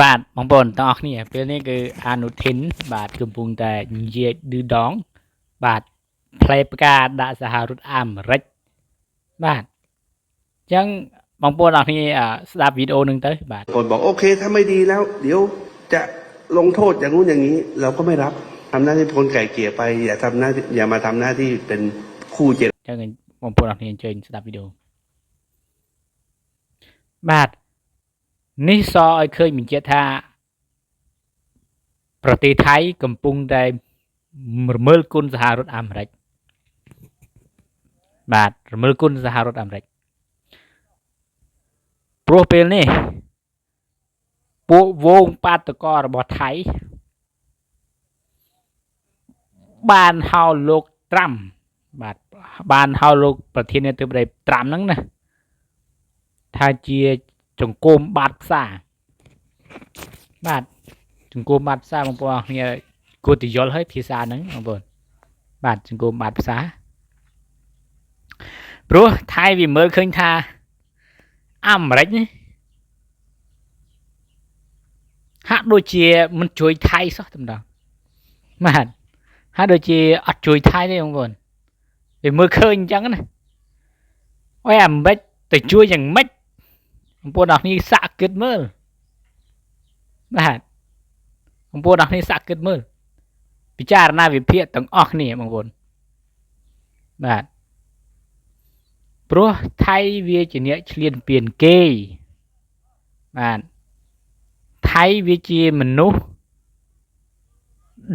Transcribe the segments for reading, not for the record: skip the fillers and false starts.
បាទបងប្អូនទាំងអស់គ្នាពេលនេះគឺអនុทิនបាទកំពុងតែនិយាយឌឺដងបាទផ្លែផ្កាដាក់សហរដ្ឋអាមេរិកបាទអញ្ចឹងបងប្អូនទាំងអស់គ្នាស្ដាប់វីដេអូនឹងទៅបាទคนบอกโอเคถ้าไม่ดีแล้วเดี๋ยวจะลงโทษอย่างนู้นอย่างนี้เราก็ไม่รับทำหน้าที่คนไก่เกลี่ยไปอย่ามาทำหน้าที่เป็นคู่เจรអញ្ចឹងបងប្អូនទាំងអស់គ្នាអញ្ជើញស្ដាប់វីដេអូបាទនេះសឲ្យឃើញបញ្ជាក់ថាប្រទេសថៃកំពុងតែរមើលគុណសហរដ្ឋអាមេរិកបាទរមើលគុណសហរដ្ឋអាមេរិកព្រោះពេលនេះពួកវងបាតកោរបស់ថៃបានហៅលោកត្រាំបាទបានហៅលោកប្រធានាធិបតីត្រាំហ្នឹងណាថាជាចង្គមបាត់ផ្សារបាទចង្គមបាត់ផ្សារបងប្អូនគ្នាគួរតែយល់ហើយភាសាហ្នឹងបងប្អូនបាទចង្គមបាត់ផ្សារព្រោះថៃវាមើលឃើញថាអាមេរិកនេះហាក់ដូចជាមិនជួយថៃសោះតែម្ដងបាទហាក់ដូចជាអត់ជួយថៃទេបងប្អូនវាមើលឃើញអញ្ចឹងណាអើយអាមេរិកទៅជួយយ៉ាងម៉េចបងប្អូនអរគ្នាសាកគិតមើលបាទបងប្អូនអរគ្នាសាកគិតមើលពិចារណាវិភាគទាំងអស់គ្នាបងប្អូនបាទព្រោះថៃវាជាអ្នកឈ្លានពានគេបាទថៃវាជាមនុស្ស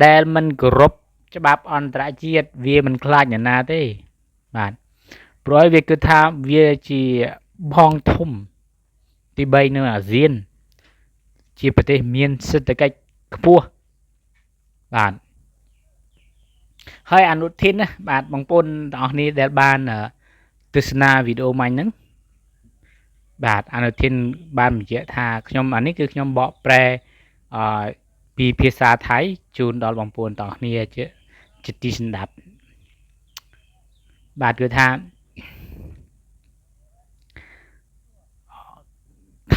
ដែលមិនគោរពច្បាប់អន្តរជាតិវាមិនខ្លាចអ្នកណាទេបាទព្រោះវាគិតថាវាជាបងធំទី3នៅអាស៊ានជាប្រទេសមានសេដ្ឋកិច្ចខ្ពស់បាទហើយអនុทินណាបាទបងប្អូនទាំងអស់គ្នាដែលបានទស្សនាវីដេអូមិញហ្នឹងបាទអនុทินបានបញ្ជាក់ថាខ្ញុំអានេះគឺខ្ញុំបកប្រែពីភាសាថៃជូនដល់បងប្អូនទាំងអស់គ្នាជាទីស្ដាប់បាទគឺថា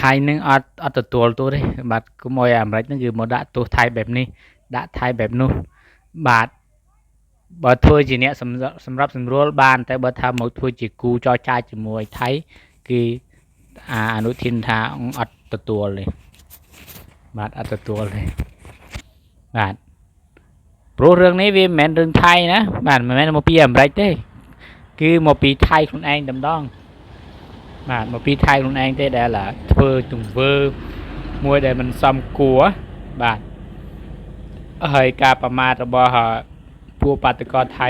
ថៃនឹងអត់ទទួលទោសទេបាទគុំឲ្យអាមេរិកនឹងគឺមកដាក់ទោសថៃបែបនេះដាក់ថៃបែបនោះបាទបើធ្វើជាអ្នកសម្រាប់សម្រួលបានតែបើថាមកធ្វើជាគូចរចាជាមួយថៃគឺអនុทินថាអត់ទទួលទេបាទអត់ទទួលទេបាទព្រោះរឿងនេះវាមិនមែនរឿងថៃណាបាទមិនមែនមកពីអាមេរិកទេគឺមកពីថៃខ្លួនឯងតែម្ដងបាទមកពីថៃខ្លួនឯងទេដែលធ្វើទង្វើមួយដែលមិនសមគួរបាទហើយការប្រមាថរបស់ពួកបាតកោថៃ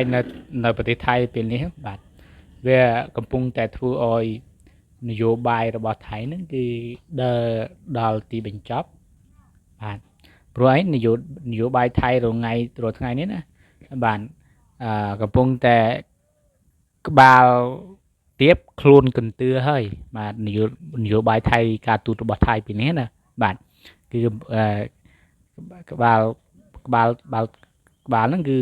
នៅប្រទេសថៃពេលនេះបាទវាកំពុងតែធ្វើឲ្យនយោបាយរបស់ថៃហ្នឹងគឺដល់ទីបញ្ចប់បាទព្រោះឯងនយោបាយថៃរាល់ថ្ងៃនេះណាបាទកំពុងតែក្បាលទៀបខ្លួនកន្ទឿហើយបាទនយោបាយថៃការទូតរបស់ថៃពីនេះណាបាទគឺក្បាលហ្នឹងគឺ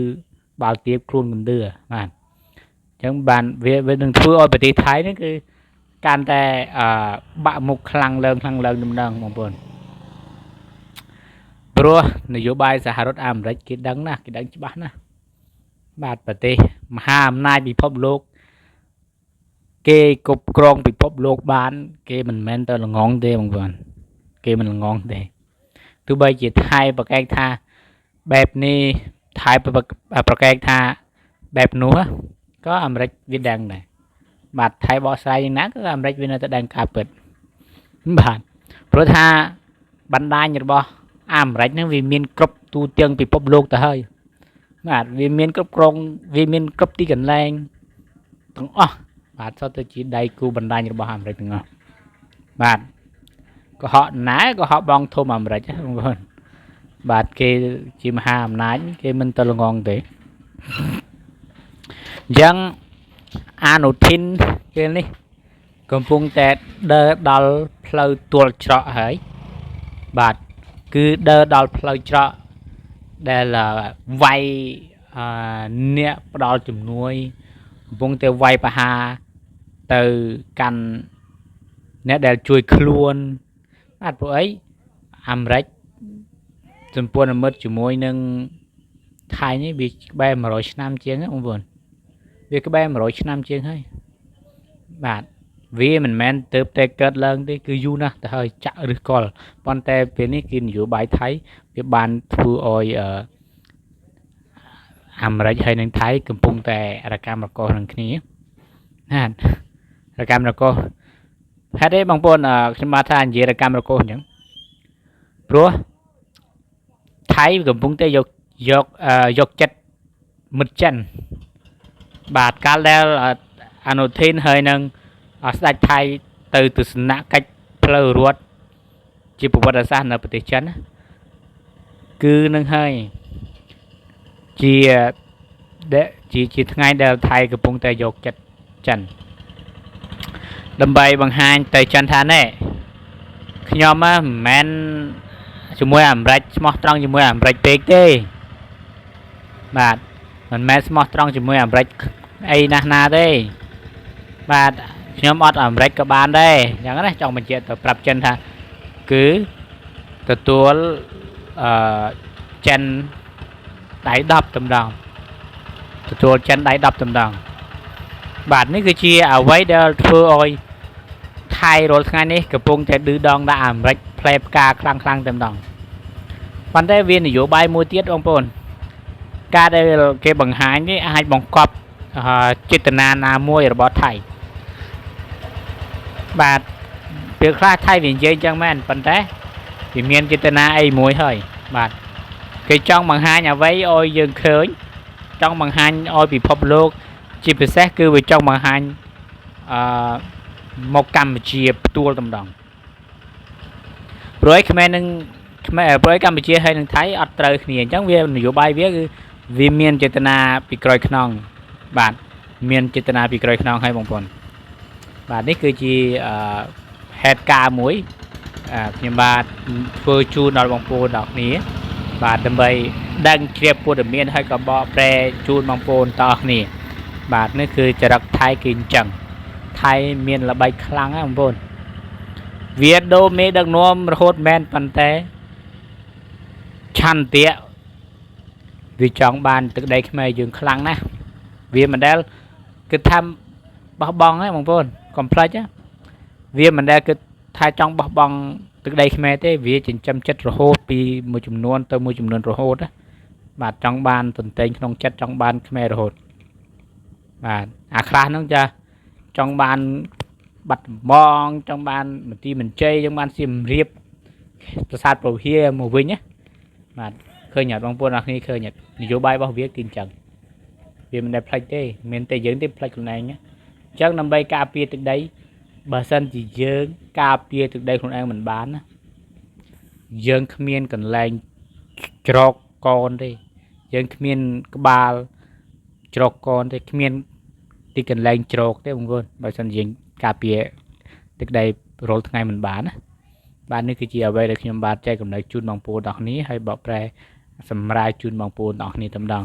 ក្បាលទៀបខ្លួនកន្ទឿបាទអញ្ចឹងបានវានឹងធ្វើឲ្យប្រទេសថៃហ្នឹងគឺកាន់តែបាក់មុខខ្លាំងឡើងម្ដងបងប្អូនព្រោះនយោបាយសហរដ្ឋអាមេរិកគេដឹងណាគេដឹងច្បាស់ណាស់បាទប្រទេសមហាអំណាចពិភពលោកគេគ្រប់គ្រងពិភពលោកបានគេមិនមែនទៅល្ងងទេបងប្អូនគេមិនល្ងងទេទោះបីជាថៃប្រកែកថាបែបនេះថៃប្រកែកថាបែបនោះក៏អាមេរិកវាដឹងដែរបាទថៃបកស្រាយយ៉ាងណាក៏អាមេរិកវានៅតែដឹងការពិតបាទព្រោះថាបណ្ដាញរបស់អាមេរិកហ្នឹងវាមានគ្រប់ទូទាំងពិភពលោកទៅហើយបាទវាមានគ្រប់គ្រងវាមានគ្រប់ទីកន្លែងទាំងអស់បាទសុទ្ធតែជាដៃគូបណ្ដាញរបស់អាមេរិកទាំងអស់បាទកុហកណាកុហកបងធំអាមេរិកបងប្អូនបាទគេជាមហាអំណាចគេមិនទៅល្ងងទេអញ្ចឹងអនុทินពេលនេះកំពុងតែដើរដល់ផ្លូវទួលច្រកហើយបាទគឺដើរដល់ផ្លូវច្រកដែលវាយអ្នកផ្ដល់ជំនួយកំពុងតែវាយប្រហារទៅកាន់អ្នកដែលជួយខ្លួនបាទព្រោះអី អាមេរិកសម្ព័ន្ធមិត្តជាមួយនឹងថៃនេះវាក្បែរ100ឆ្នាំជាងបងប្អូនវាក្បែរ100ឆ្នាំជាងហើយបាទវាមិនមែនទៅតែកើតឡើងទេគឺយូរណាស់ទៅហើយចាក់ឫសគល់ប៉ុន្តែពេលនេះគឺនយោបាយថៃវាបានធ្វើឲ្យអាមេរិកហើយនិងថៃកំពុងតែរកម្មរកូសនឹងគ្នាណារកម្មរកូសហេតុអីបងប្អូនខ្ញុំបានថានិយាយរកម្មរកូសអញ្ចឹងព្រោះថៃកំពុងតែយកចិត្តមិត្តចិនបាទកាលដែលអនុทินហើយនឹងស្ដេចថៃទៅទស្សនកិច្ចផ្លូវរដ្ឋជាប្រវត្តិសាស្ត្រនៅប្រទេសចិនគឺនឹងហើយជាថ្ងៃដែលថៃកំពុងតែយកចិត្តចិនដើម្បីបង្ហាញទៅចិនថាណែខ្ញុំមិនមែនជាមួយអាមេរិកស្មោះត្រង់ជាមួយអាមេរិកពេកទេបាទមិនមែនស្មោះត្រង់ជាមួយអាមេរិកអីណាទេបាទខ្ញុំអត់អាមេរិកក៏បានដែរអញ្ចឹងណាចង់បញ្ជាក់ទៅប្រាប់ចិនថាគឺទទួលចិនដៃ10តម្ដងទទួលចិនដៃ10តម្ដងបាទនេះគឺជាអ្វីដែលធ្វើឲ្យថៃរាល់ថ្ងៃនេះកំពុងតែឌឺដងដាក់អាមេរិកផ្លែផ្កាខ្លាំងតែម្ដងប៉ុន្តែវានយោបាយមួយទៀតបងប្អូនការដែលគេបង្ហាញនេះអាចបង្កប់ចេតនាណាមួយរបស់ថៃបាទពេលខ្លះថៃវានិយាយចឹងមែនប៉ុន្តែវាមានចេតនាអីមួយហើយបាទគេចង់បង្ហាញអ្វីឲ្យយើងឃើញចង់បង្ហាញឲ្យពិភពលោកជាពិសេសគឺវាចង់បង្ហាញមកកម្ពុជាផ្ទួលតែម្ដងព្រោះខ្មែរនឹងព្រោះកម្ពុជាហើយនឹងថៃអត់ត្រូវគ្នាអញ្ចឹងវានយោបាយវាគឺវាមានចេតនាពីក្រោយខ្នងបាទមានចេតនាពីក្រោយខ្នងហើយបងប្អូនបាទនេះគឺជាហេតុការណ៍មួយខ្ញុំបាទធ្វើជូនដល់បងប្អូនដល់គ្នាបាទដើម្បីដឹងជ្រាបព័ត៌មានហើយក៏បកប្រែជូនបងប្អូនតអស់គ្នាបាទនេះគឺចរិតថៃគឺអញ្ចឹងថៃមានល្បិចខ្លាំងណាស់បងប្អូនវាដូរមេដឹកនាំរហូតមែនប៉ុន្តែឆន្ទៈវាចង់បានទឹកដីខ្មែរយើងខ្លាំងណាស់វាមិនដែលគិតថាបោះបង់ទេបងប្អូនកុំភ្លេចវាមិនដែលគិតថាចង់បោះបង់ទឹកដីខ្មែរទេវាចិញ្ចឹមចិត្តរហូតពីមួយចំនួនទៅមួយចំនួនរហូតបាទចង់បានទន្ទែងក្នុងចិត្តចង់បានខ្មែររហូតបាទអាខ្លះហ្នឹងចាចង់បានបាត់ដំបងចង់បានមន្ទីរមន្ជ័យចង់បានសៀមរាបប្រាសាទព្រះវិហារមកវិញណាបាទឃើញអត់បងប្អូនអរគ្នាឃើញអត់នយោបាយរបស់វាគឺអញ្ចឹងវាមិនដែលផ្លេចទេមានតែយើងទេផ្លេចខ្លួនឯងអញ្ចឹងដើម្បីការពារទឹកដីបើសិនជាយើងការពារទឹកដីខ្លួនឯងមិនបានណាយើងគ្មានកន្លែងច្រកកនទេយើងគ្មានក្បាលច្រកកនទេគ្មានទីកន្លែងច្រកទេបងប្អូនបើសិនយើងការពារទឹកដីរាល់ថ្ងៃមិនបានណាបាទនេះគឺជាអ្វីដែលខ្ញុំបាទចែកកំណែជូនបងប្អូនទាំងអស់គ្នាហើយបកប្រែសម្រាប់ជូនបងប្អូនទាំងអស់គ្នាតែម្ដង